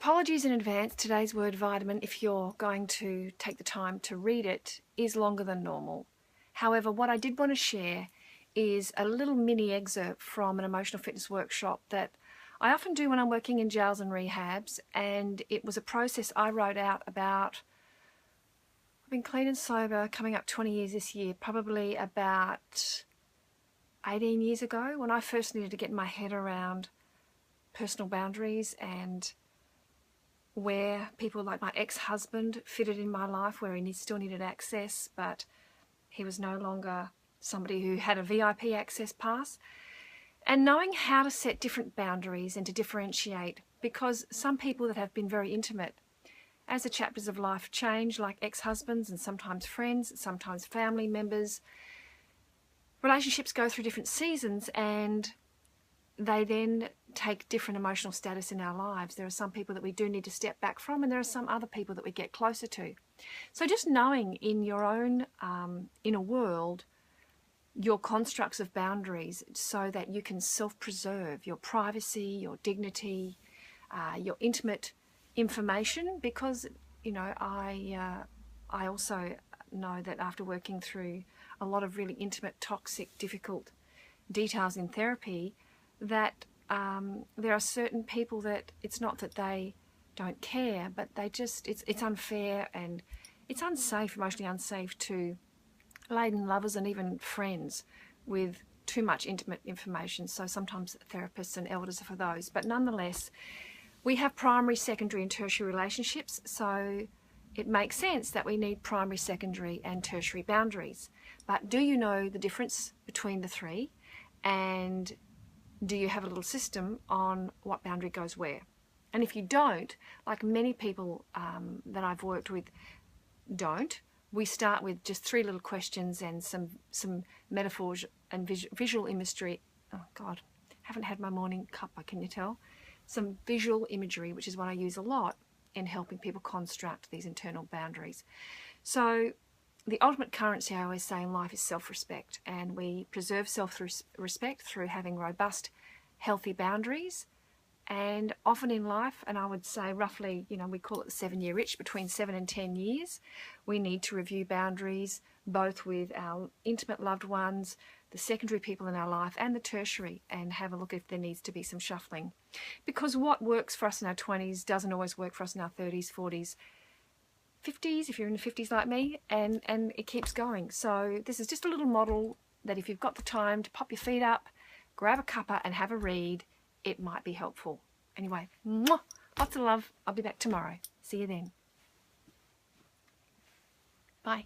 apologies in advance. Today's word vitamin, if you're going to take the time to read it, is longer than normal. However, what I did want to share is a little mini excerpt from an emotional fitness workshop that I often do when I'm working in jails and rehabs, and it was a process I wrote out about, I've been clean and sober coming up 20 years this year, probably about 18 years ago, when I first needed to get my head around personal boundaries and where people like my ex-husband fitted in my life, where he still needed access, but he was no longer somebody who had a VIP access pass. And knowing how to set different boundaries and to differentiate, because some people that have been very intimate, as the chapters of life change, like ex-husbands and sometimes friends, sometimes family members, relationships go through different seasons and they then take different emotional status in our lives. There are some people that we do need to step back from, and there are some other people that we get closer to. So just knowing in your own inner world your constructs of boundaries so that you can self-preserve your privacy, your dignity, your intimate information, because, you know, I also know that after working through a lot of really intimate, toxic, difficult details in therapy, that there are certain people that it's not that they don't care, but they just, it's unfair and it's unsafe, emotionally unsafe to laden lovers and even friends with too much intimate information. So sometimes therapists and elders are for those. But nonetheless, we have primary, secondary and tertiary relationships, so it makes sense that we need primary, secondary and tertiary boundaries. But do you know the difference between the three? And do you have a little system on what boundary goes where? And if you don't, like many people that I've worked with don't, we start with just 3 little questions and some metaphors and visual imagery. Oh God, haven't had my morning cuppa, can you tell? Some visual imagery, which is what I use a lot in helping people construct these internal boundaries. So the ultimate currency, I always say, in life is self-respect, and we preserve self-respect through having robust, healthy boundaries. And often in life, and I would say roughly, you know, we call it the 7-year itch, between 7 and 10 years, we need to review boundaries, both with our intimate loved ones, the secondary people in our life, and the tertiary, and have a look if there needs to be some shuffling. Because what works for us in our 20s doesn't always work for us in our 30s, 40s, 50s, if you're in the 50s like me, and it keeps going. So this is just a little model that if you've got the time to pop your feet up, grab a cuppa and have a read, it might be helpful. Anyway, mwah, lots of love. I'll be back tomorrow. See you then. Bye.